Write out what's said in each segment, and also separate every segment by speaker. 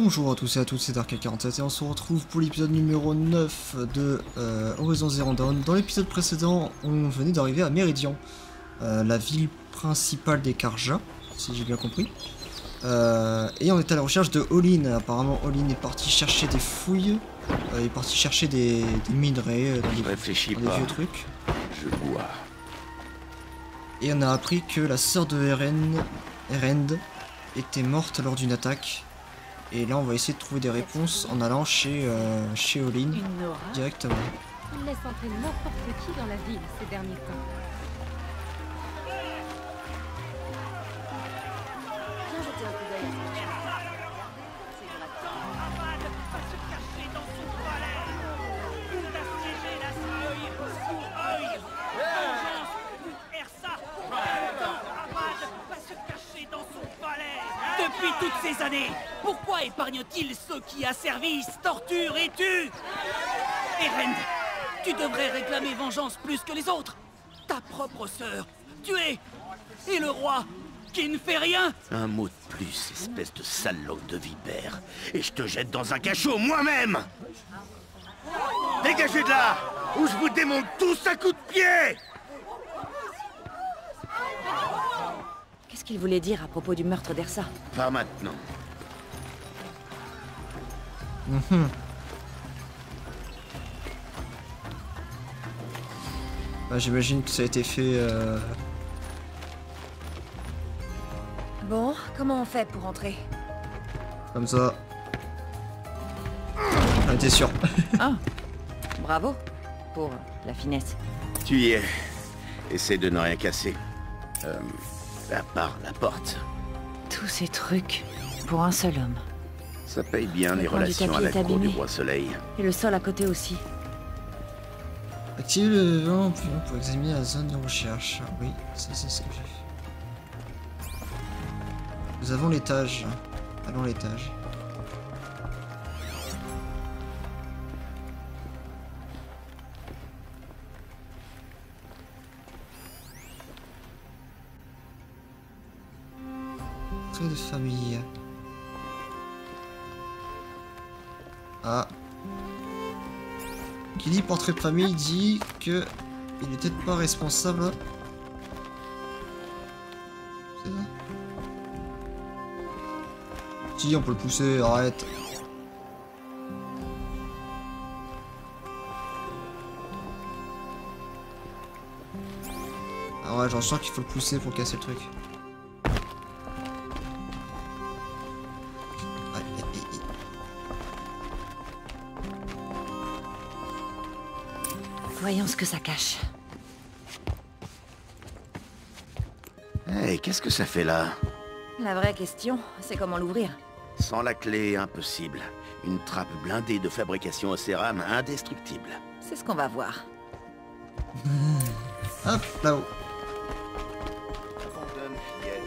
Speaker 1: Bonjour à tous et à toutes, c'est Dark47 et on se retrouve pour l'épisode numéro 9 de Horizon Zero Dawn. Dans l'épisode précédent, on venait d'arriver à Meridian, la ville principale des Carja, si j'ai bien compris. Et on est à la recherche de Olin. Apparemment, Olin est parti chercher des fouilles, il est parti chercher des minerais dans des vieux trucs.
Speaker 2: Je bois.
Speaker 1: Et on a appris que la sœur de Erend était morte lors d'une attaque. Et là, on va essayer de trouver des réponses en allant chez Olin directement.
Speaker 3: Il laisse entrer n'importe qui dans la ville ces derniers temps. Viens jeter un coup d'œil.
Speaker 4: Va se cacher dans son palais ou d'assiéger la Seuil sous œil. Vengeance ou Ersa. Abad va se cacher dans son palais. Depuis toutes ces années, pourquoi épargne-t-il ceux qui asservissent, torturent et tuent? Erend, tu devrais réclamer vengeance plus que les autres. Ta propre sœur, tuée, et le roi, qui ne fait rien.
Speaker 2: Un mot de plus, espèce de salaud de vipère, et je te jette dans un cachot moi-même. Dégagez de là, ou je vous démonte tous à coups de pied.
Speaker 3: Qu'est-ce qu'il voulait dire à propos du meurtre d'Ersa?
Speaker 2: Pas maintenant.
Speaker 1: Bah, j'imagine que ça a été fait...
Speaker 3: Bon, comment on fait pour entrer?
Speaker 1: comme ça. Ah, t'es sûr.
Speaker 3: Ah, bravo pour la finesse.
Speaker 2: Tu y es. Essaie de ne rien casser. À part la porte.
Speaker 3: Tous ces trucs pour un seul homme.
Speaker 2: Ça paye bien
Speaker 3: Le
Speaker 2: les
Speaker 3: coin du
Speaker 2: relations à
Speaker 3: tapis
Speaker 2: la
Speaker 3: est
Speaker 2: cour du
Speaker 3: abîmé.
Speaker 2: roi soleil.
Speaker 3: Et le sol à côté aussi.
Speaker 1: Activez le vent pour examiner la zone de recherche. Oui, ça c'est ce que j'ai fait. Nous avons l'étage. Allons à l'étage. Trait de famille. Ah. Qui dit portrait de famille dit que il est peut-être pas responsable. C'est ça? Si, on peut le pousser, arrête. Ah ouais, j'en sens qu'il faut le pousser pour casser le truc.
Speaker 3: Voyons ce que ça cache.
Speaker 2: Hey, qu'est-ce que ça fait là?
Speaker 3: La vraie question, c'est comment l'ouvrir.
Speaker 2: Sans la clé, impossible. Une trappe blindée de fabrication au cérame, indestructible.
Speaker 3: C'est ce qu'on va voir.
Speaker 1: Hop, là-haut.
Speaker 2: Abandonne, fillette.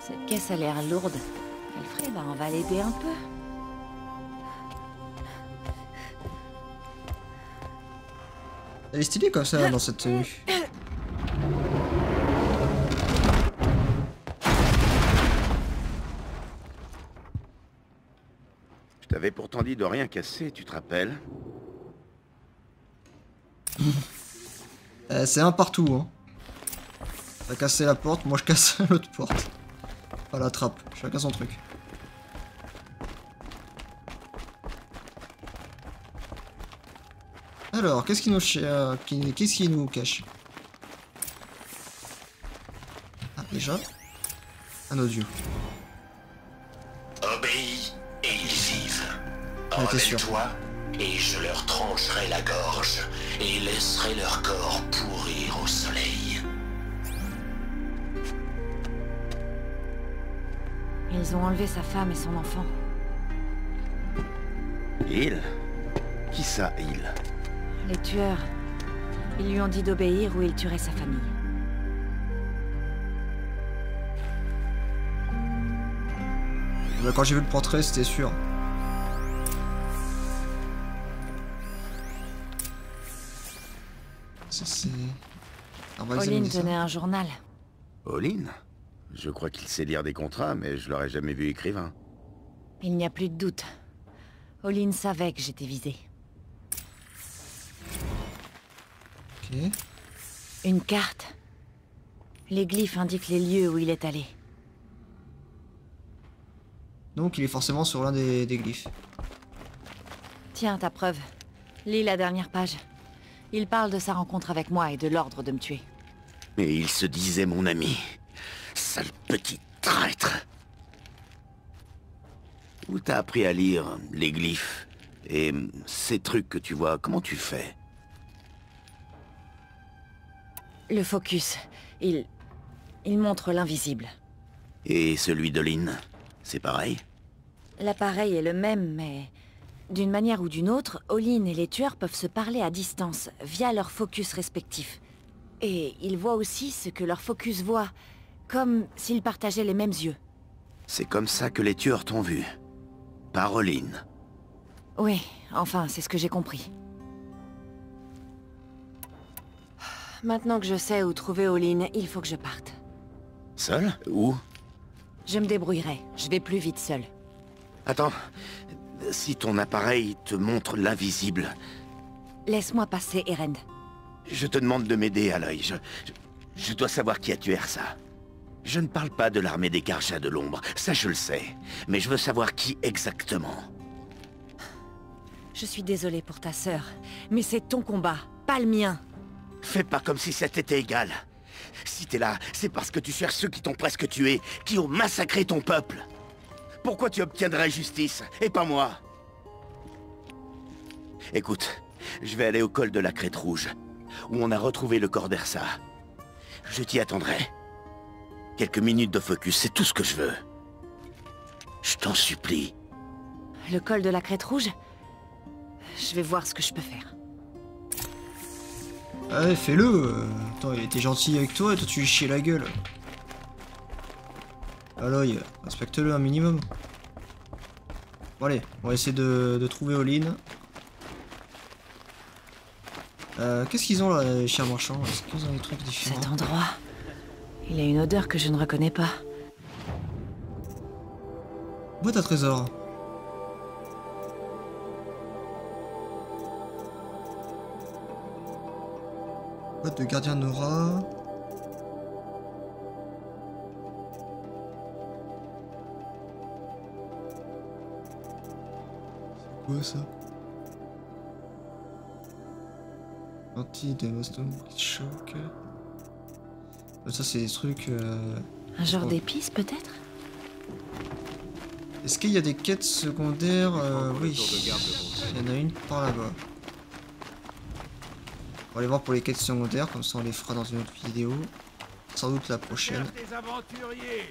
Speaker 3: Cette caisse a l'air lourde. Alfred, on va l'aider un peu.
Speaker 1: Elle est stylée comme ça dans cette tenue.
Speaker 2: Je t'avais pourtant dit de rien casser, tu te rappelles?
Speaker 1: C'est un partout, hein. T'as cassé la porte, moi je casse l'autre porte. Pas la trappe, chacun son truc. Alors, qu'est-ce qui nous cache? Ah, déjà un audio.
Speaker 5: Obéis et ils vivent.
Speaker 1: Ah, t'es sûr.
Speaker 5: Rebelle-toi et je leur trancherai la gorge et laisserai leur corps pourrir au soleil.
Speaker 3: Ils ont enlevé sa femme et son enfant.
Speaker 2: Il? Qui ça, il?
Speaker 3: Les tueurs. Ils lui ont dit d'obéir ou il tuerait sa famille.
Speaker 1: Bah, quand j'ai vu le portrait, c'était sûr. Ça c'est...
Speaker 3: Olin tenait un journal.
Speaker 2: Olin? Je crois qu'il sait lire des contrats, mais je l'aurais jamais vu écrivain.
Speaker 3: Il n'y a plus de doute. Olin savait que j'étais visée.
Speaker 1: Ok.
Speaker 3: Une carte. Les glyphes indiquent les lieux où il est allé.
Speaker 1: Donc il est forcément sur l'un des glyphes.
Speaker 3: Tiens, ta preuve. Lis la dernière page. Il parle de sa rencontre avec moi et de l'ordre de me tuer.
Speaker 2: Et il se disait mon ami. Sale petit traître. Où t'as appris à lire les glyphes? Et ces trucs que tu vois, comment tu fais?
Speaker 3: Le focus. Il montre l'invisible.
Speaker 2: Et celui de Lynn, c'est pareil?
Speaker 3: L'appareil est le même, mais... d'une manière ou d'une autre, Olin et les tueurs peuvent se parler à distance, via leurs focus respectifs. Et ils voient aussi ce que leur focus voit, comme s'ils partageaient les mêmes yeux.
Speaker 2: C'est comme ça que les tueurs t'ont vu. Par Olin.
Speaker 3: Oui, enfin, c'est ce que j'ai compris. Maintenant que je sais où trouver Olin, il faut que je parte.
Speaker 2: Seul? Où?
Speaker 3: Je me débrouillerai, je vais plus vite seul.
Speaker 2: Attends, si ton appareil te montre l'invisible,
Speaker 3: Laisse-moi passer, Erend.
Speaker 2: je te demande de m'aider, Aloy. Je dois savoir qui a tué Ersa. Je ne parle pas de l'armée des Karja de l'ombre, ça je le sais. Mais je veux savoir qui exactement.
Speaker 3: Je suis désolée pour ta sœur, mais c'est ton combat, pas le mien.
Speaker 2: Fais pas comme si ça t'était égal. Si t'es là, c'est parce que tu cherches ceux qui t'ont presque tué, qui ont massacré ton peuple. Pourquoi tu obtiendrais justice, et pas moi? Écoute, je vais aller au col de la Crête Rouge, où on a retrouvé le corps d'Ersa. Je t'y attendrai. Quelques minutes de focus, c'est tout ce que je veux. Je t'en supplie.
Speaker 3: Le col de la Crête Rouge? Je vais voir ce que je peux faire.
Speaker 1: Allez, fais-le. Attends, il était gentil avec toi et toi tu lui chies la gueule. Aloy, respecte-le un minimum. Bon allez, on va essayer de trouver Olin. Qu'est-ce qu'ils ont là, les chiens marchands? Est-ce qu'ils ont des trucs différents?
Speaker 3: Cet endroit... il a une odeur que je ne reconnais pas.
Speaker 1: Boîte à trésor. Boîte de gardien Nora. C'est quoi ça? Anti-Devastation Shock. Ça c'est des trucs...
Speaker 3: Un genre d'épice, peut-être?
Speaker 1: Est-ce qu'il y a des quêtes secondaires? Oui, il y en a une par là-bas. On va aller voir pour les quêtes secondaires, comme ça on les fera dans une autre vidéo. Sans doute la prochaine.
Speaker 6: Des aventuriers,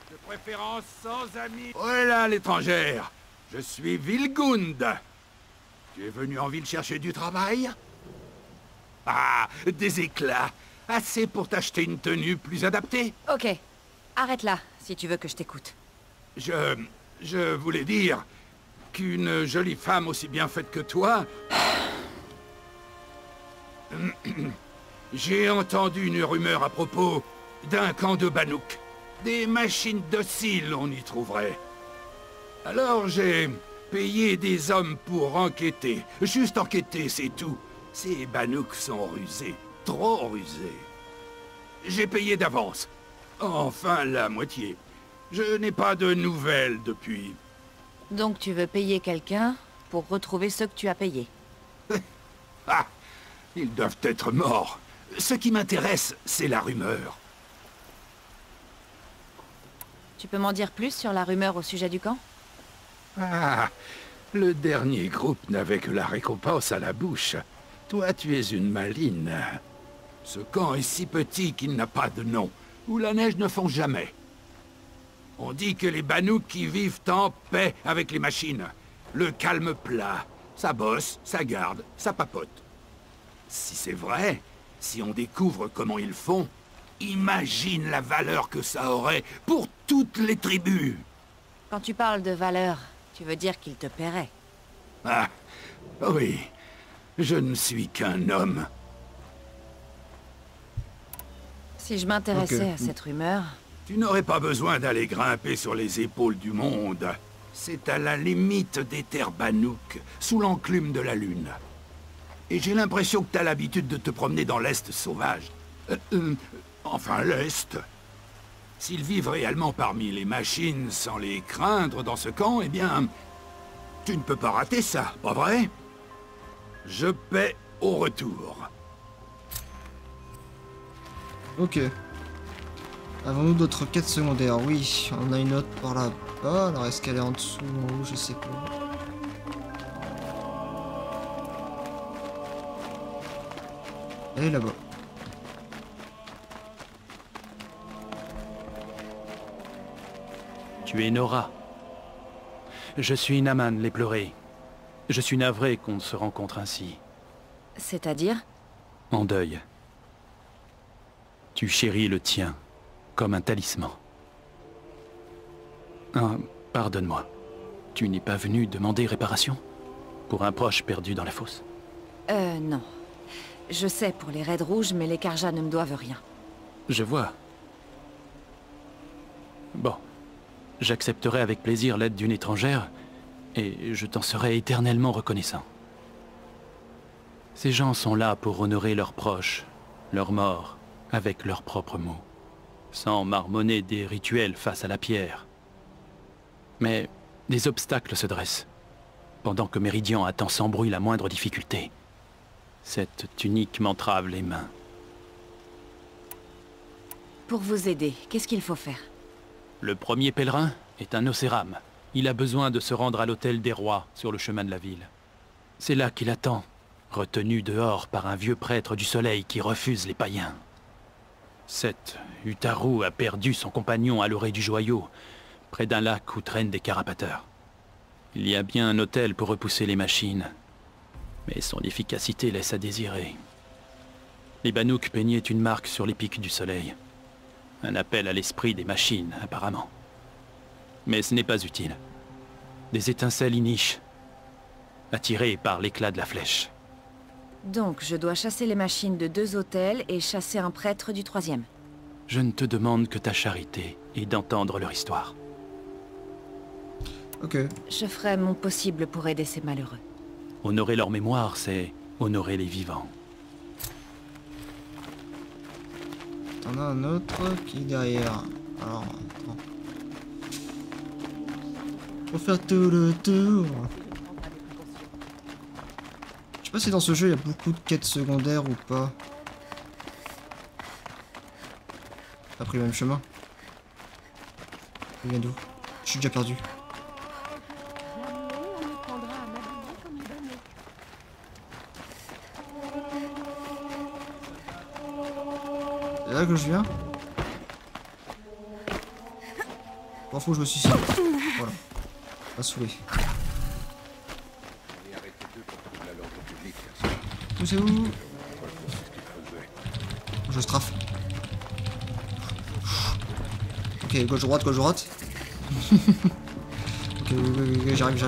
Speaker 6: de préférence sans amis. Voilà l'étrangère, je suis Vilgund. Tu es venu en ville chercher du travail? Ah, des éclats. Assez pour t'acheter une tenue plus adaptée?
Speaker 3: Ok, arrête là, si tu veux que je t'écoute.
Speaker 6: Je voulais dire qu'une jolie femme aussi bien faite que toi... J'ai entendu une rumeur à propos d'un camp de Banuk. Des machines dociles, on y trouverait. Alors j'ai payé des hommes pour enquêter. Juste enquêter, c'est tout. Ces Banuk sont rusés. Trop rusés. J'ai payé d'avance. Enfin, la moitié. Je n'ai pas de nouvelles depuis.
Speaker 3: Donc tu veux payer quelqu'un pour retrouver ceux que tu as payés?
Speaker 6: Ah! Ils doivent être morts. Ce qui m'intéresse, c'est la rumeur.
Speaker 3: Tu peux m'en dire plus sur la rumeur au sujet du camp?
Speaker 6: Ah, le dernier groupe n'avait que la récompense à la bouche. Toi, tu es une maline. Ce camp est si petit qu'il n'a pas de nom, où la neige ne fond jamais. On dit que les Banouks qui vivent en paix avec les machines. Le calme plat. Ça bosse, ça garde, ça papote. Si c'est vrai, si on découvre comment ils font, imagine la valeur que ça aurait pour toutes les tribus.
Speaker 3: Quand tu parles de valeur, tu veux dire qu'ils te paieraient?
Speaker 6: Ah, oui. Je ne suis qu'un homme.
Speaker 3: Si Si je m'intéressais
Speaker 1: Ok.
Speaker 3: à cette rumeur...
Speaker 6: Tu n'aurais pas besoin d'aller grimper sur les épaules du monde. C'est à la limite des terres Bannouk, sous l'enclume de la Lune. Et j'ai l'impression que t'as l'habitude de te promener dans l'Est sauvage. Enfin, l'Est. S'ils vivent réellement parmi les machines sans les craindre dans ce camp, eh bien... Tu ne peux pas rater ça, pas vrai? Je paie au retour.
Speaker 1: Ok. Avons-nous d'autres quêtes secondaires? Oui, on a une autre par là-bas. Alors est-ce qu'elle est en dessous, en haut? Je sais pas. Elle est là-bas.
Speaker 7: Tu es Nora. Je suis Naman l'Éploré. Je suis navré qu'on se rencontre ainsi.
Speaker 3: C'est-à-dire?
Speaker 7: En deuil. Tu chéris le tien, comme un talisman. Ah, pardonne-moi. Tu n'es pas venu demander réparation? Pour un proche perdu dans la fosse?
Speaker 3: Non. Je sais pour les raids rouges, mais les Karja ne me doivent rien.
Speaker 7: Je vois. Bon. J'accepterai avec plaisir l'aide d'une étrangère, et je t'en serai éternellement reconnaissant. Ces gens sont là pour honorer leurs proches, leurs morts, avec leurs propres mots, sans marmonner des rituels face à la pierre. Mais des obstacles se dressent, pendant que Méridian attend sans bruit la moindre difficulté. Cette tunique m'entrave les mains.
Speaker 3: Pour vous aider, qu'est-ce qu'il faut faire?
Speaker 7: Le premier pèlerin est un Océram. Il a besoin de se rendre à l'hôtel des rois, sur le chemin de la ville. C'est là qu'il attend, retenu dehors par un vieux prêtre du soleil qui refuse les païens. Cette Utaru a perdu son compagnon à l'orée du joyau, près d'un lac où traînent des carapateurs. Il y a bien un hôtel pour repousser les machines, mais son efficacité laisse à désirer. Les Bannouk peignaient une marque sur les pics du soleil. Un appel à l'esprit des machines, apparemment. Mais ce n'est pas utile. Des étincelles y nichent, attirées par l'éclat de la flèche.
Speaker 3: Donc, je dois chasser les machines de 2 hôtels et chasser un prêtre du 3e.
Speaker 7: Je ne te demande que ta charité et d'entendre leur histoire.
Speaker 1: Ok.
Speaker 3: Je ferai mon possible pour aider ces malheureux.
Speaker 7: Honorer leur mémoire, c'est honorer les vivants.
Speaker 1: T'en as un autre qui est derrière. Alors, attends. Faut faire tout le tour. Je sais pas si dans ce jeu il y a beaucoup de quêtes secondaires ou pas. T'as pris le même chemin. Il vient d'où? Je suis déjà perdu. C'est là que je viens? M'en fous, je me suicide. Voilà. Pas saoulé. Où c'est où? Je strafe. Ok, gauche droite, gauche droite. Ok, j'arrive.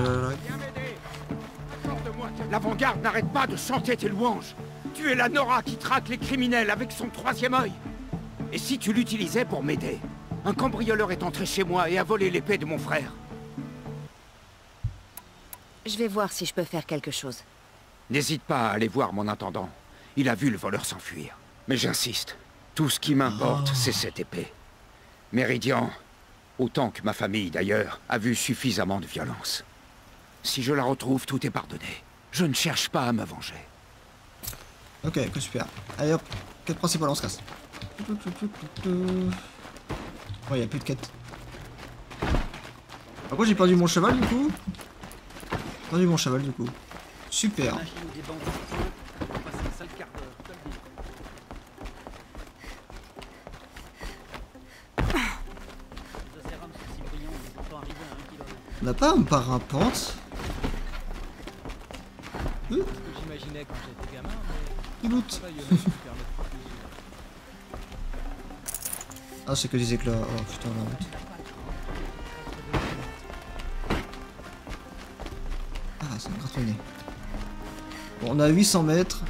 Speaker 8: L'avant-garde n'arrête pas de chanter tes louanges. Tu es la Nora qui traque les criminels avec son 3e œil. Et si tu l'utilisais pour m'aider? Un cambrioleur est entré chez moi et a volé l'épée de mon frère.
Speaker 3: Je vais voir si je peux faire quelque chose.
Speaker 8: N'hésite pas à aller voir mon intendant. Il a vu le voleur s'enfuir. Mais j'insiste, tout ce qui m'importe, c'est cette épée. Méridian, autant que ma famille d'ailleurs, a vu suffisamment de violence. Si je la retrouve, tout est pardonné. Je ne cherche pas à me venger.
Speaker 1: Ok, super. Allez hop, quête principale, on se casse. Ouais, y'a plus de quête. Par contre, j'ai perdu mon cheval du coup. Super. On n'a pas un parapente?
Speaker 4: J'imaginais quand j'étais gamin, mais...
Speaker 1: Loot. Ah, c'est que des éclats. Oh putain, la honte. Ah, c'est un gratonné. Bon, on a 800 mètres.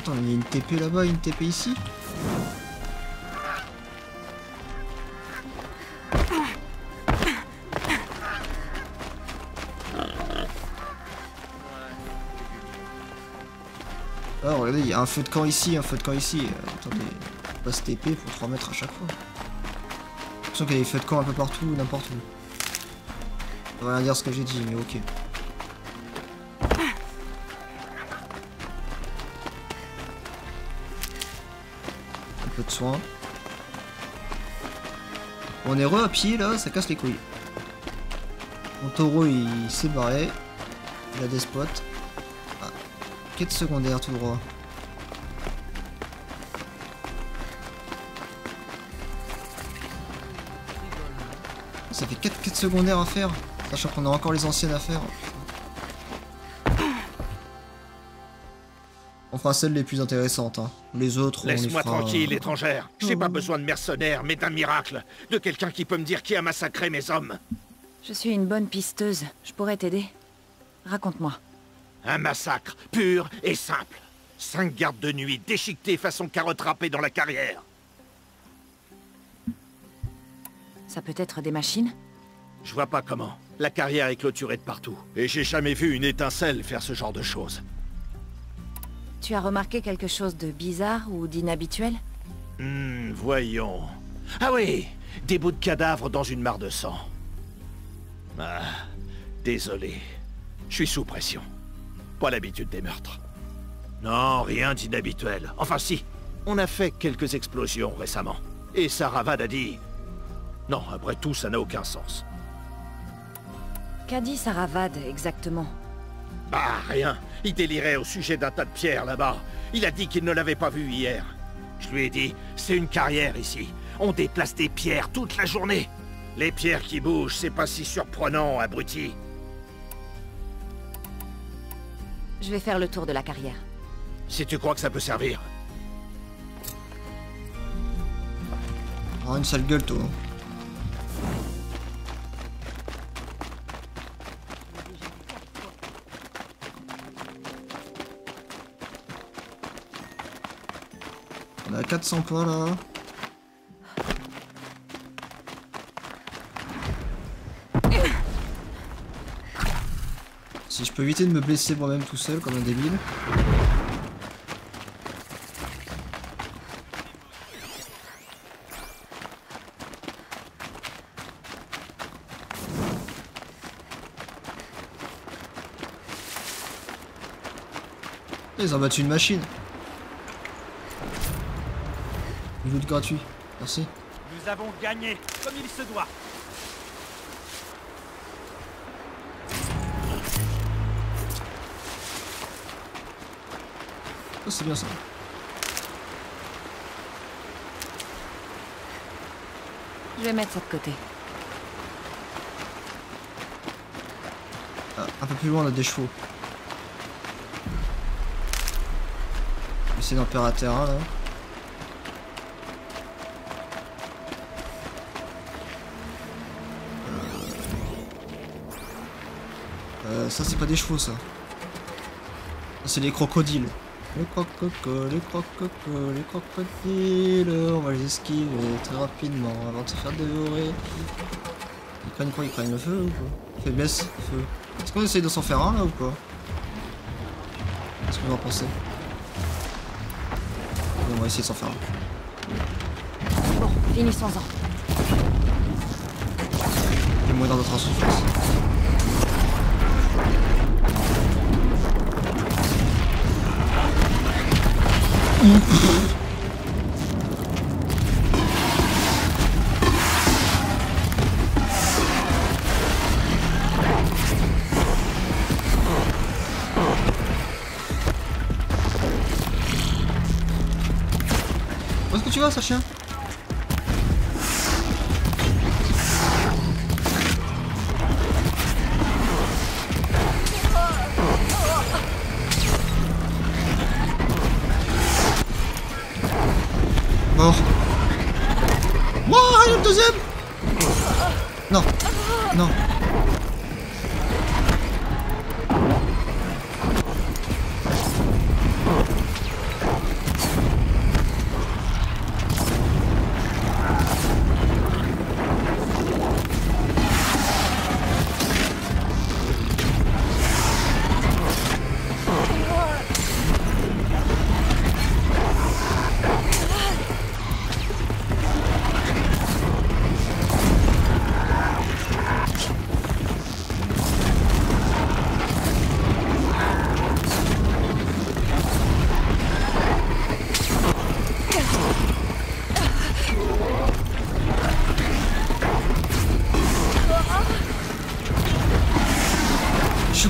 Speaker 1: Attends, il y a une TP là-bas, une TP ici. Ah, regardez, il y a un feu de camp ici, un feu de camp ici. Attendez, on passe TP pour 3 mètres à chaque fois. J'ai l'impression qu'il y a des feux de camp un peu partout, n'importe où. Ça veut rien dire ce que j'ai dit, mais ok. Un peu de soin. On est re à pied là, ça casse les couilles. Mon taureau il s'est barré. Il a des spots. Ah. Quête secondaire tout droit. Ça fait 4 quêtes secondaires à faire, sachant qu'on a encore les anciennes à faire. On fera celles les plus intéressantes, hein. Les autres, on les fera...
Speaker 9: Laisse-moi tranquille, étrangère. J'ai pas besoin de mercenaires, mais d'un miracle. De quelqu'un qui peut me dire qui a massacré mes hommes.
Speaker 3: Je suis une bonne pisteuse. Je pourrais t'aider. Raconte-moi.
Speaker 9: Un massacre, pur et simple. 5 gardes de nuit déchiquetés façon carotte râpée dans la carrière.
Speaker 3: Ça peut être des machines?
Speaker 9: Je vois pas comment. La carrière est clôturée de partout. Et j'ai jamais vu une étincelle faire ce genre de choses.
Speaker 3: Tu as remarqué quelque chose de bizarre ou d'inhabituel?
Speaker 9: Voyons. Ah oui, des bouts de cadavres dans une mare de sang. Ah, désolé. Je suis sous pression. Pas l'habitude des meurtres. Non, rien d'inhabituel. Enfin si, on a fait quelques explosions récemment. Et Saravad a dit... Non, après tout, ça n'a aucun sens.
Speaker 3: Qu'a dit Saravad exactement?
Speaker 9: Bah, rien. Il délirait au sujet d'un tas de pierres là-bas. Il a dit qu'il ne l'avait pas vu hier. Je lui ai dit, c'est une carrière ici. On déplace des pierres toute la journée. Les pierres qui bougent, c'est pas si surprenant, abruti.
Speaker 3: Je vais faire le tour de la carrière.
Speaker 9: Si tu crois que ça peut servir.
Speaker 1: Ah, une sale gueule, toi. On a 400 points là. Si je peux éviter de me blesser moi-même tout seul comme un débile. Ils ont battu une machine. Loot gratuit, merci.
Speaker 4: Nous avons gagné, comme il se doit.
Speaker 1: Oh, c'est bien ça.
Speaker 3: Je vais mettre ça de côté.
Speaker 1: Ah, un peu plus loin, on a des chevaux. C'est d'en à terrain là. Ça c'est pas des chevaux ça. C'est les crocodiles. Les crocodiles, on va les esquiver très rapidement avant de se faire dévorer. Ils prennent quoi? Ils prennent le feu ou quoi? Faiblesse, feu. Est-ce qu'on essaye de s'en faire un là ou quoi? Qu'est-ce que vous en pensez? On va essayer de s'en faire un.
Speaker 3: Bon, finissons-en.
Speaker 1: Le moins dans notre insoufflance. Où est-ce que tu vas, ça chien? Mort. Wouah, il y a le deuxième. Non. Non.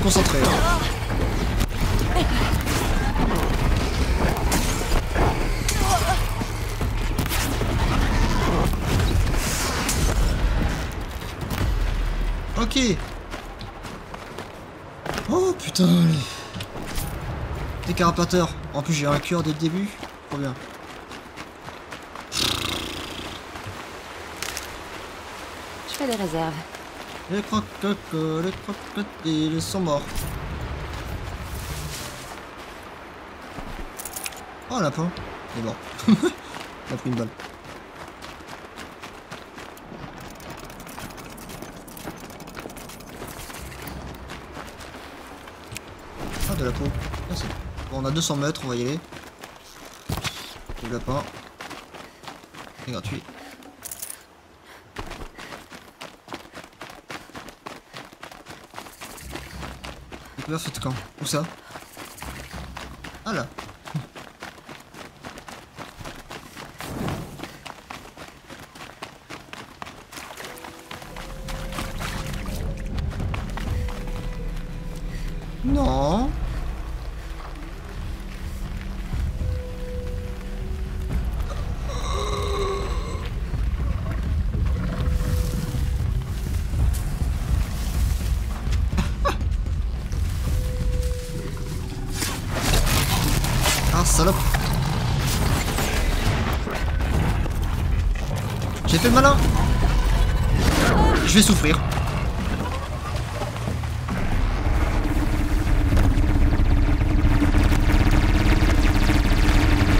Speaker 1: concentré. Hein. Ok. Oh putain. Des carapateurs. En plus j'ai un cœur dès le début. Trop bien.
Speaker 3: Je fais des réserves.
Speaker 1: Les croquettes, ils sont morts. Oh, un lapin. Il est mort. Il a pris une balle. Ah, de la peau. Merci. Bon, on a 200 mètres, on va y aller. Le lapin. C'est gratuit. Découvert feu de camp. Où ça? Ah là. Non. Ah, salope. J'ai fait le malin. Je vais souffrir.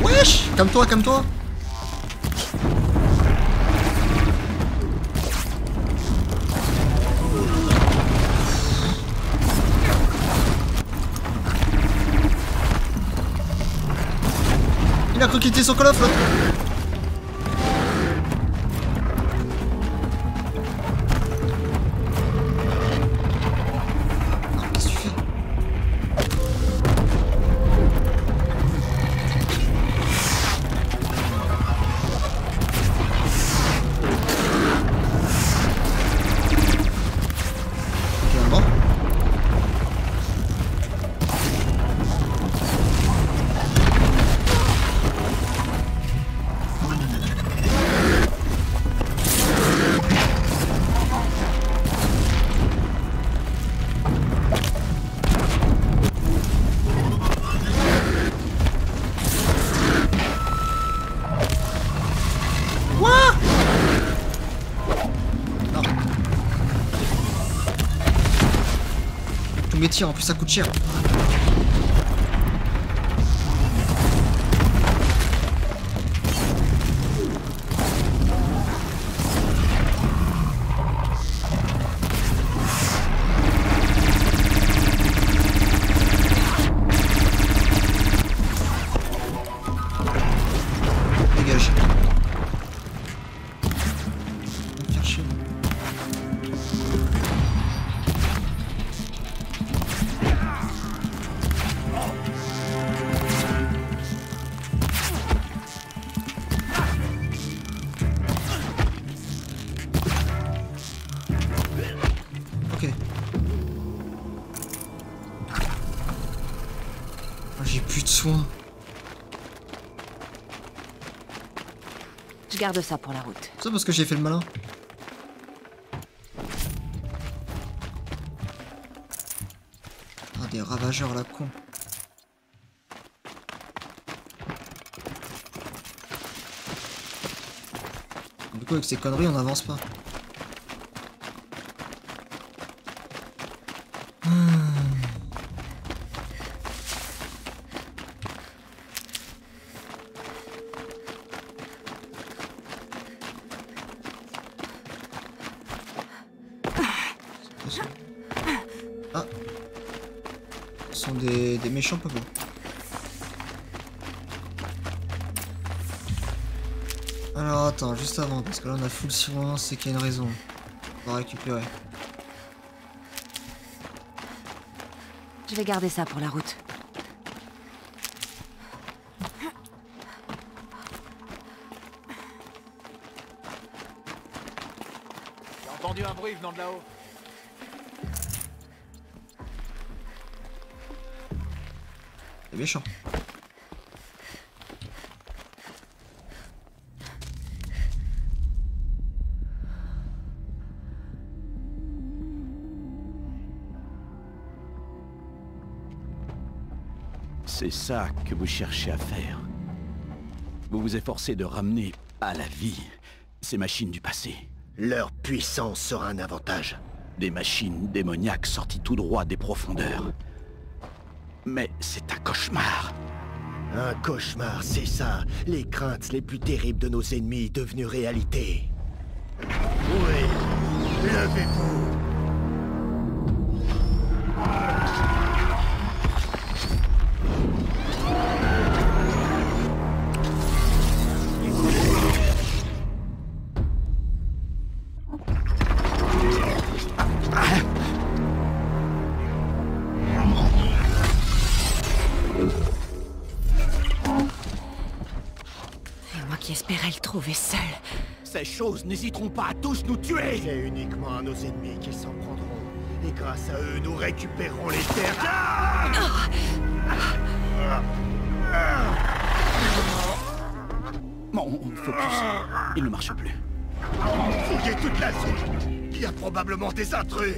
Speaker 1: Wesh, calme-toi, calme-toi. Il a cru qu'il était son call off l'autre. Non, qu'est-ce que tu fais? Ok, un mort. Ton métier en plus ça coûte cher. Dégage. Va me faire chier. Ok. Ah, j'ai plus de soins.
Speaker 3: Je garde ça pour la route.
Speaker 1: C'est parce que j'ai fait le malin. Ah, des ravageurs à la con. Du coup, avec ces conneries, on n'avance pas. Ah. Ce sont des méchants pas beaux. Alors attends, juste avant, parce que là on a full soin, c'est qu'il y a une raison. On va récupérer.
Speaker 3: Je vais garder ça pour la route.
Speaker 4: J'ai entendu un bruit venant de là-haut.
Speaker 1: C'est méchant.
Speaker 9: C'est ça que vous cherchez à faire. Vous vous efforcez de ramener à la vie ces machines du passé.
Speaker 10: Leur puissance sera un avantage.
Speaker 9: Des machines démoniaques sorties tout droit des profondeurs. Mais c'est un cauchemar.
Speaker 10: Un cauchemar, c'est ça. Les craintes les plus terribles de nos ennemis devenues réalité. Oui, levez-vous.
Speaker 3: Qui espérait le trouver seul.
Speaker 9: Ces choses n'hésiteront pas à tous nous tuer.
Speaker 10: C'est uniquement à nos ennemis qu'ils s'en prendront. Et grâce à eux, nous récupérerons les terres.
Speaker 9: Mon focus, il ne marche plus.
Speaker 10: Fouillez toute la zone. Il y a probablement des intrus.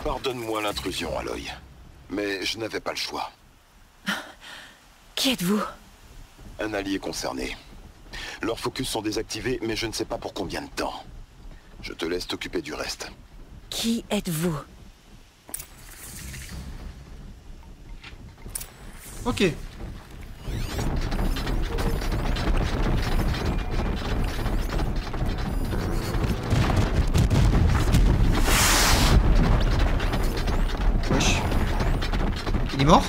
Speaker 11: Pardonne-moi l'intrusion, Aloy. Mais je n'avais pas le choix.
Speaker 3: Qui êtes-vous?
Speaker 11: Un allié concerné. Leurs focus sont désactivés, mais je ne sais pas pour combien de temps. Je te laisse t'occuper du reste.
Speaker 3: Qui êtes-vous?
Speaker 1: Ok. Wesh. Il est mort?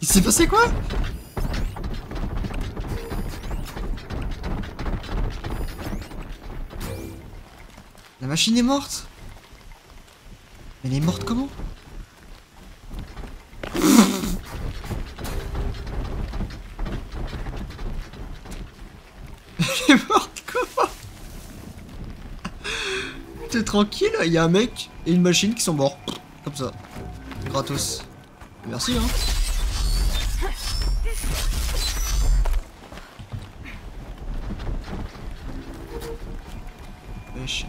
Speaker 1: Il s'est passé quoi? La machine est morte? Elle est morte comment? Elle est morte comment? T'es tranquille, il y a un mec et une machine qui sont morts. Comme ça. Gratos. Merci hein. Wesh,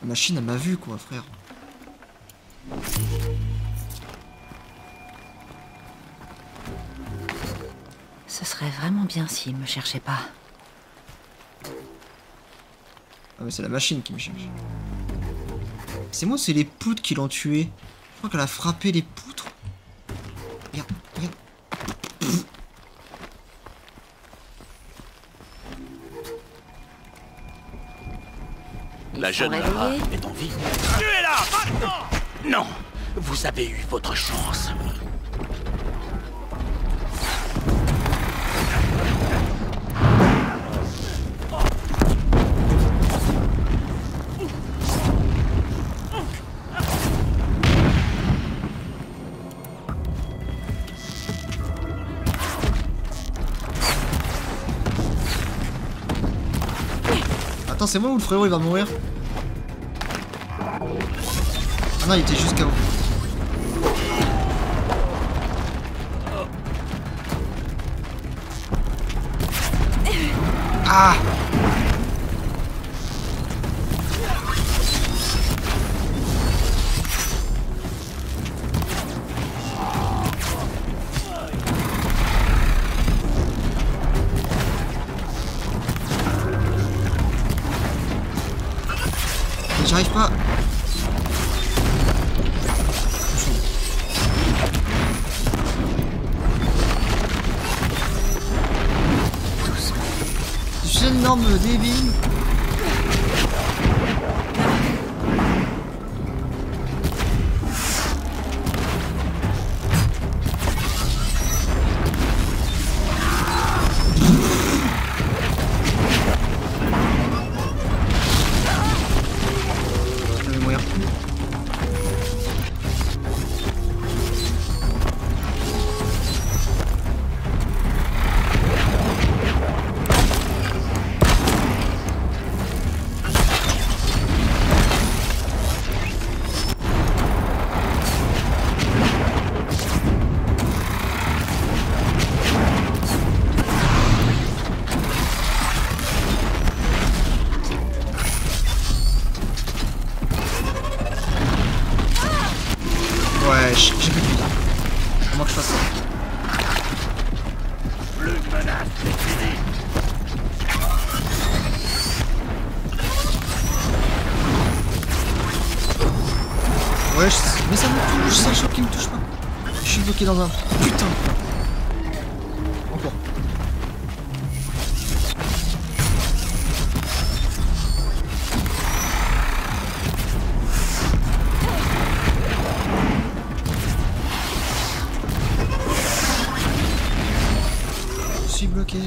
Speaker 1: la machine elle m'a vu quoi frère.
Speaker 3: Ce serait vraiment bien s'il me cherchait pas.
Speaker 1: Ah mais c'est la machine qui me cherche. C'est moi, c'est les poutres qui l'ont tué. Je crois qu'elle a frappé les poutres. Regarde, regarde.
Speaker 9: La jeune Lara est en vie.
Speaker 4: Tuez-la, maintenant!
Speaker 9: Non, vous avez eu votre chance.
Speaker 1: Attends, c'est moi ou le frérot il va mourir? Ah non, il était juste KO. Ah! J'arrive pas. Je suis un énorme débile. Je vais mourir. Ouais, j'ai plus de vie. À moins que je fasse ça.
Speaker 9: Plus de menace, c'est fini.
Speaker 1: Ouais, mais ça me touche, c'est un choc qui me touche pas. Je suis bloqué dans un putain de plan. Encore. Je suis bloqué.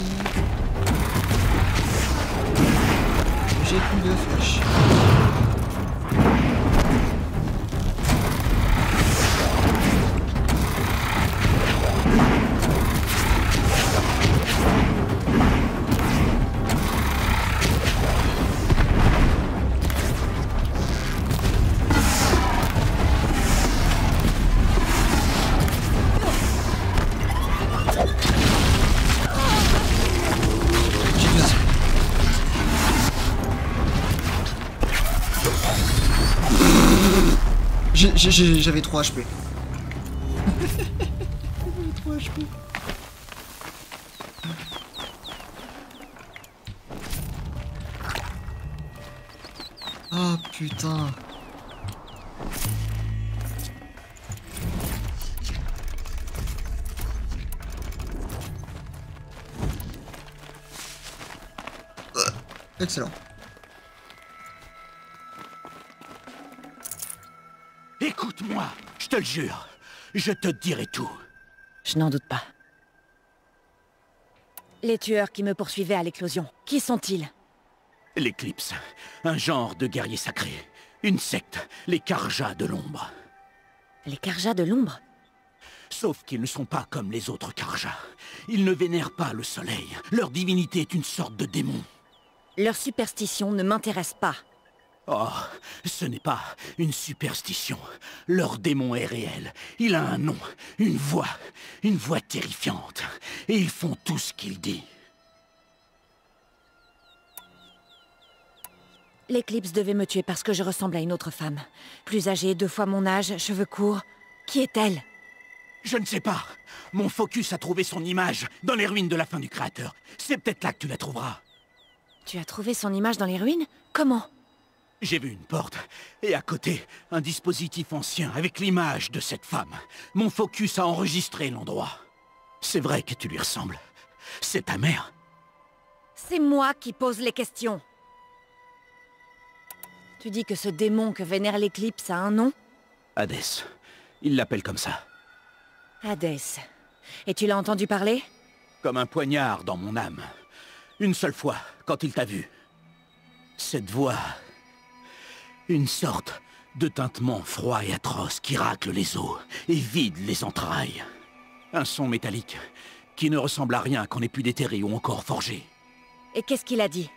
Speaker 1: J'ai plus de flèches. J'avais 3 HP. J'avais 3 HP. Ah putain. Excellent.
Speaker 9: Écoute-moi, je te le jure. Je te dirai tout.
Speaker 3: Je n'en doute pas. Les tueurs qui me poursuivaient à l'éclosion, qui sont-ils?
Speaker 9: L'Éclipse, un genre de guerrier sacré. Une secte, les Karjas de l'ombre.
Speaker 3: Les Karjas de l'ombre?
Speaker 9: Sauf qu'ils ne sont pas comme les autres Karjas. Ils ne vénèrent pas le soleil. Leur divinité est une sorte de démon.
Speaker 3: Leur superstition ne m'intéresse pas.
Speaker 9: Oh, ce n'est pas une superstition. Leur démon est réel. Il a un nom, une voix terrifiante. Et ils font tout ce qu'il dit.
Speaker 3: L'Éclipse devait me tuer parce que je ressemble à une autre femme. Plus âgée, 2 fois mon âge, cheveux courts. Qui est-elle?
Speaker 9: Je ne sais pas. Mon focus a trouvé son image dans les ruines de la fin du Créateur. C'est peut-être là que tu la trouveras.
Speaker 3: Tu as trouvé son image dans les ruines? Comment?
Speaker 9: J'ai vu une porte, et à côté, un dispositif ancien avec l'image de cette femme. Mon focus a enregistré l'endroit. C'est vrai que tu lui ressembles. C'est ta mère.
Speaker 3: C'est moi qui pose les questions. Tu dis que ce démon que vénère l'Éclipse a un nom?
Speaker 9: Hadès. Il l'appelle comme ça.
Speaker 3: Hadès. Et tu l'as entendu parler?
Speaker 9: Comme un poignard dans mon âme. Une seule fois, quand il t'a vu. Cette voix... Une sorte de tintement froid et atroce qui racle les os et vide les entrailles. Un son métallique qui ne ressemble à rien qu'on ait pu déterrer ou encore forger.
Speaker 3: Et qu'est-ce qu'il a dit?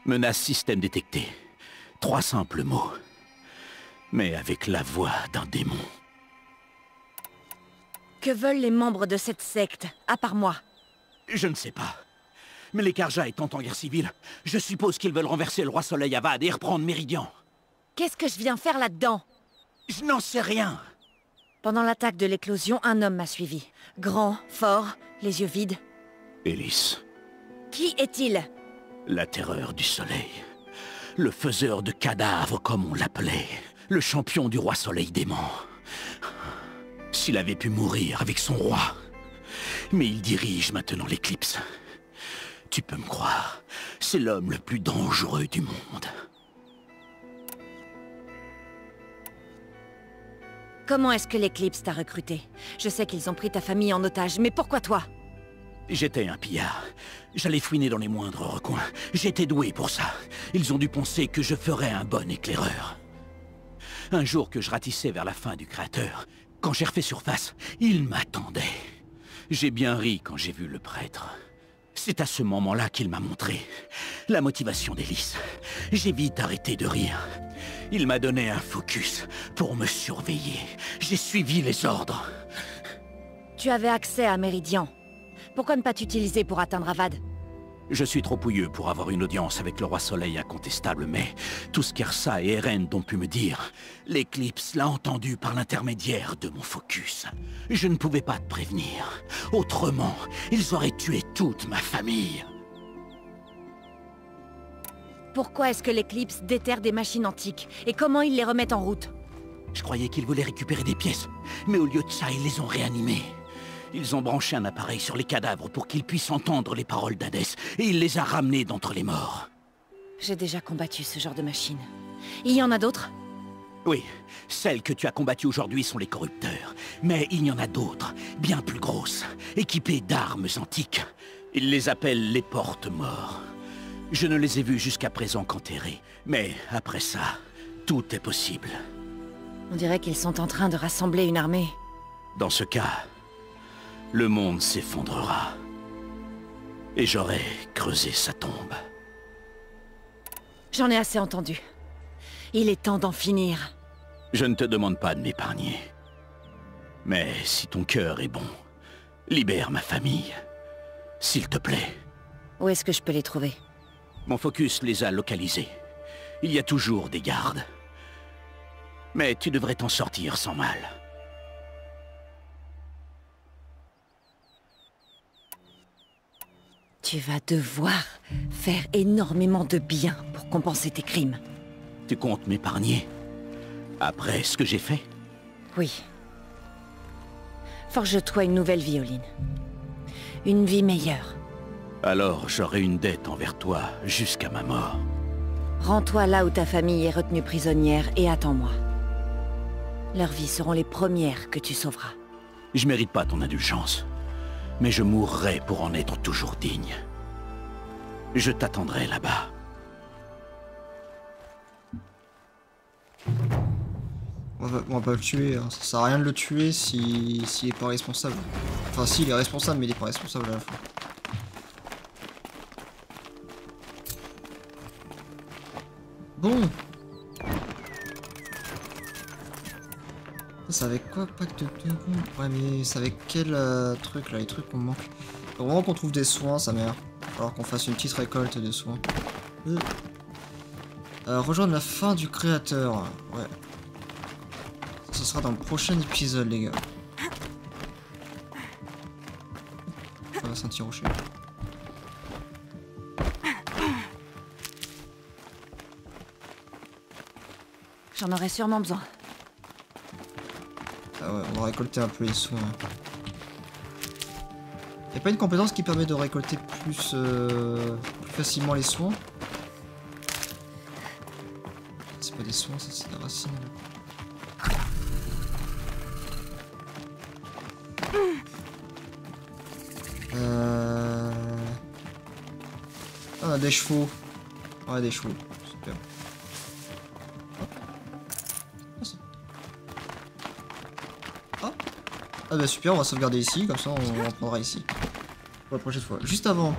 Speaker 9: Menace système détecté. 3 simples mots. Mais avec la voix d'un démon.
Speaker 3: Que veulent les membres de cette secte, à part moi?
Speaker 9: Je ne sais pas. Mais les Karjas étant en guerre civile, je suppose qu'ils veulent renverser le roi Soleil Avad et reprendre Méridian.
Speaker 3: Qu'est-ce que je viens faire là-dedans?
Speaker 9: Je n'en sais rien.
Speaker 3: Pendant l'attaque de l'éclosion, un homme m'a suivi. Grand, fort, les yeux vides.
Speaker 9: Élise.
Speaker 3: Qui est-il?
Speaker 9: La terreur du soleil. Le faiseur de cadavres, comme on l'appelait. Le champion du roi Soleil démon. S'il avait pu mourir avec son roi. Mais il dirige maintenant l'Éclipse. Tu peux me croire, c'est l'homme le plus dangereux du monde.
Speaker 3: Comment est-ce que l'Éclipse t'a recruté? Je sais qu'ils ont pris ta famille en otage, mais pourquoi toi?
Speaker 9: J'étais un pillard. J'allais fouiner dans les moindres recoins. J'étais doué pour ça. Ils ont dû penser que je ferais un bon éclaireur. Un jour que je ratissais vers la fin du Créateur, quand j'ai refait surface, ils m'attendaient. J'ai bien ri quand j'ai vu le prêtre. C'est à ce moment-là qu'il m'a montré la motivation d'Élise. J'ai vite arrêté de rire. Il m'a donné un focus pour me surveiller. J'ai suivi les ordres.
Speaker 3: Tu avais accès à Méridian. Pourquoi ne pas t'utiliser pour atteindre Avad?
Speaker 6: Je suis trop pouilleux pour avoir une audience avec le roi Soleil incontestable, mais tout ce qu'Ersa et Eren ont pu me dire, l'Éclipse l'a entendu par l'intermédiaire de mon focus. Je ne pouvais pas te prévenir. Autrement, ils auraient tué toute ma famille.
Speaker 3: Pourquoi est-ce que l'Éclipse déterre des machines antiques? Et comment ils les remettent en route?
Speaker 6: Je croyais qu'ils voulaient récupérer des pièces, mais au lieu de ça, ils les ont réanimées. Ils ont branché un appareil sur les cadavres pour qu'ils puissent entendre les paroles d'Hadès, et il les a ramenés d'entre les morts.
Speaker 3: J'ai déjà combattu ce genre de machine. Il y en a d'autres?
Speaker 6: Oui, celles que tu as combattues aujourd'hui sont les corrupteurs. Mais il y en a d'autres, bien plus grosses, équipées d'armes antiques. Ils les appellent les porte-morts. Je ne les ai vus jusqu'à présent qu'enterrés. Mais après ça, tout est possible.
Speaker 3: On dirait qu'ils sont en train de rassembler une armée.
Speaker 6: Dans ce cas, le monde s'effondrera. Et j'aurai creusé sa tombe.
Speaker 3: J'en ai assez entendu. Il est temps d'en finir.
Speaker 6: Je ne te demande pas de m'épargner. Mais si ton cœur est bon, libère ma famille. S'il te plaît.
Speaker 3: Où est-ce que je peux les trouver?
Speaker 6: Mon focus les a localisés. Il y a toujours des gardes. Mais tu devrais t'en sortir sans mal.
Speaker 3: Tu vas devoir faire énormément de bien pour compenser tes crimes.
Speaker 6: Tu comptes m'épargner? Après ce que j'ai fait?
Speaker 3: Oui. Forge-toi une nouvelle vie, Olin. Une vie meilleure.
Speaker 6: Alors j'aurai une dette envers toi jusqu'à ma mort.
Speaker 3: Rends-toi là où ta famille est retenue prisonnière et attends-moi. Leurs vies seront les premières que tu sauveras.
Speaker 6: Je mérite pas ton indulgence, mais je mourrai pour en être toujours digne. Je t'attendrai là-bas.
Speaker 1: On va pas le tuer, hein. Ça sert à rien de le tuer s'il est pas responsable. Enfin si, il est responsable, mais il est pas responsable à la fois. Bon. C'est avec quoi? Pacte de... Ouais mais c'est avec quel truc là, les trucs qu'on manque? Faut vraiment qu'on trouve des soins, sa mère. Alors qu'on fasse une petite récolte de soins. Rejoindre la fin du créateur. Ouais. Ce sera dans le prochain épisode, les gars. Ça va sentir rocher.
Speaker 3: J'en aurai sûrement besoin.
Speaker 1: Ah ouais, on va récolter un peu les soins. Y'a pas une compétence qui permet de récolter plus facilement les soins? C'est pas des soins, ça c'est des racines. Ah, des chevaux. Ouais, des chevaux. Super. Ah bah super, on va sauvegarder ici, comme ça on en prendra ici. Pour la prochaine fois. Juste avant,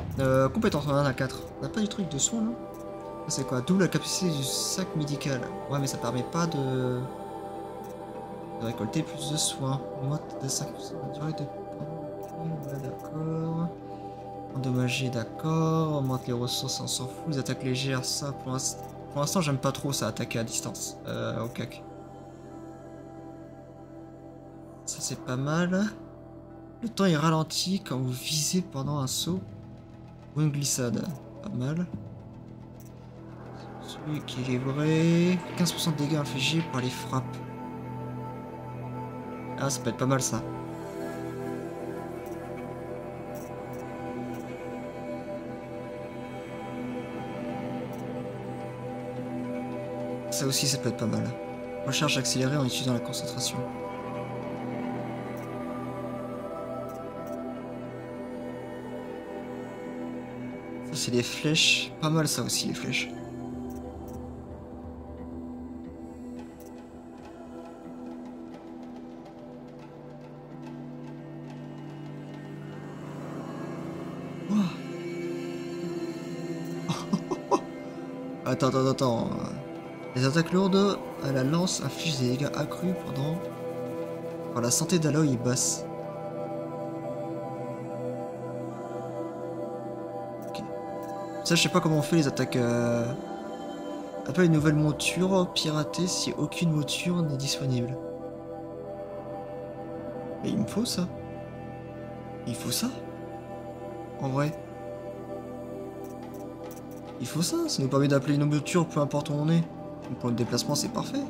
Speaker 1: compétence, on en a 4. On n'a pas du truc de soins, non? C'est quoi? D'où la capacité du sac médical. Ouais, mais ça permet pas de récolter plus de soins. Moi, de 5% de durée de... Ouais, d'accord. Endommagé, d'accord. Augmente les ressources, on s'en fout. Les attaques légères, ça, pour l'instant, j'aime pas trop ça, attaquer à distance. Au cac. Ça, c'est pas mal. Le temps est ralenti quand vous visez pendant un saut ou une glissade. Pas mal. Celui équilibré. 15% de dégâts infligés par les frappes. Ah, ça peut être pas mal ça. Ça aussi, ça peut être pas mal. Recharge accélérée en utilisant la concentration. Ça, c'est des flèches. Pas mal ça aussi, les flèches. Attends. Les attaques lourdes à la lance infligent des dégâts accrus quand la santé d'Aloy est basse. Ok. Ça, je sais pas comment on fait les attaques. Appelle une nouvelle monture piratée si aucune monture n'est disponible. Mais il me faut ça. Il faut ça. En vrai. Il faut ça. Ça nous permet d'appeler une monture peu importe où on est. Donc pour le déplacement, c'est parfait.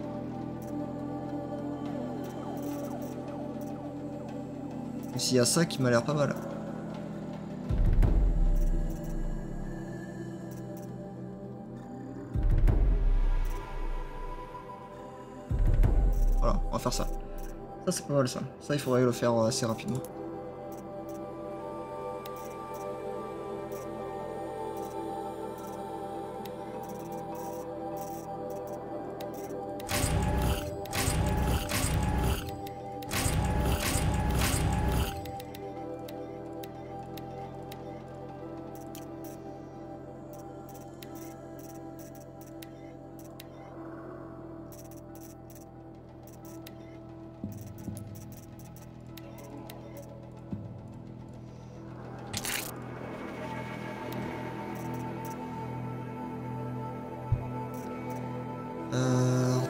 Speaker 1: Mais s'il y a ça qui m'a l'air pas mal. Voilà, on va faire ça. Ça c'est pas mal ça. Ça il faudrait le faire assez rapidement.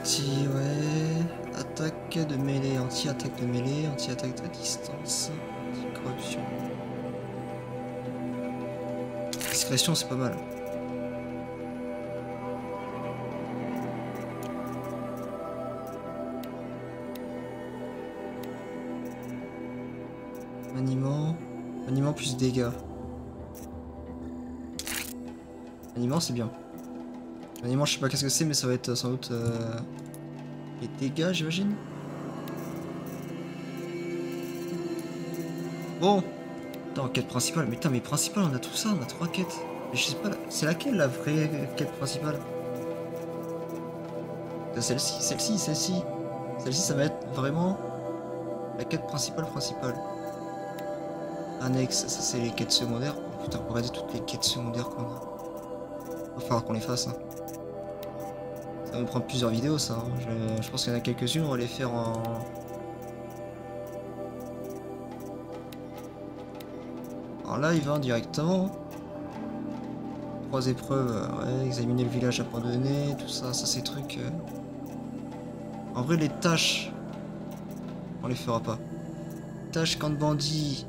Speaker 1: Anti, ouais. Attaque de mêlée, anti-attaque de mêlée, anti-attaque de distance, anti-corruption. Discrétion, c'est pas mal. Maniement. Maniement plus dégâts. Maniement, c'est bien. Maniement, je sais pas qu'est-ce que c'est, mais ça va être sans doute les dégâts, j'imagine. Bon. Attends, quête principale. Mais putain, mais principale, on a tout ça, on a 3 quêtes. Mais je sais pas, c'est laquelle la vraie quête principale? Celle-ci, celle-ci, celle-ci. Celle-ci, ça va être vraiment la quête principale. Annexe, ça c'est les quêtes secondaires. Oh, putain, regardez toutes les quêtes secondaires qu'on a. Va falloir qu'on les fasse. Hein. Ça va me prendre plusieurs vidéos, ça. Hein. Je pense qu'il y en a quelques-unes, on va les faire en live, hein, directement. 3 épreuves, ouais, examiner le village abandonné, tout ça, ça c'est trucs. En vrai, les tâches, on les fera pas. Tâches, camp de bandits.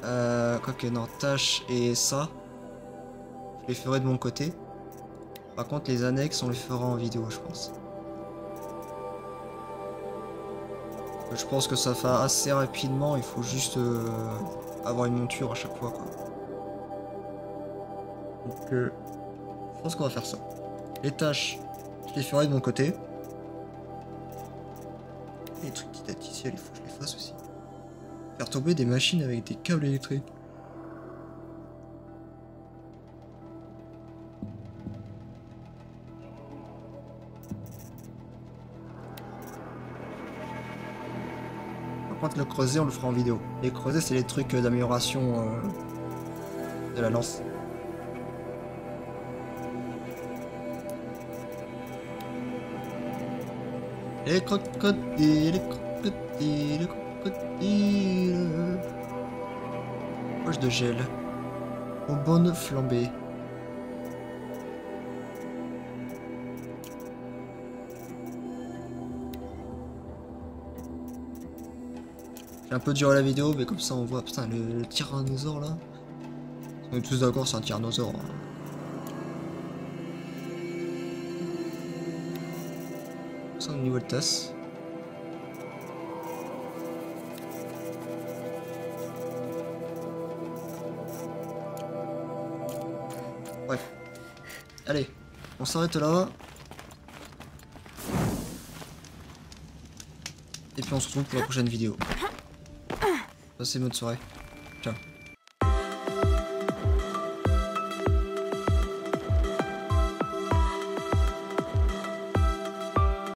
Speaker 1: Quoique non, tâches et ça, je les ferai de mon côté. Par contre, les annexes, on les fera en vidéo, je pense. Je pense que ça va assez rapidement, il faut juste avoir une monture à chaque fois, quoi. Donc, je pense qu'on va faire ça. Les tâches, je les ferai de mon côté. Et les trucs didacticiels, il faut que je les fasse aussi. Faire tomber des machines avec des câbles électriques. Par contre, le creuset, on le fera en vidéo. Les creusets, c'est les trucs d'amélioration de la lance. Les crocodiles, les crocodiles, les crocodiles. Poche de gel. Aux bonnes flambées. J'ai un peu duré la vidéo, mais comme ça on voit, putain, le tyrannosaure là. On est tous d'accord, c'est un tyrannosaure. Hein. Ça, une nouvelle tasse. Bref. Allez, on s'arrête là. Et puis on se retrouve pour la prochaine vidéo. Passez bonne soirée. Ciao.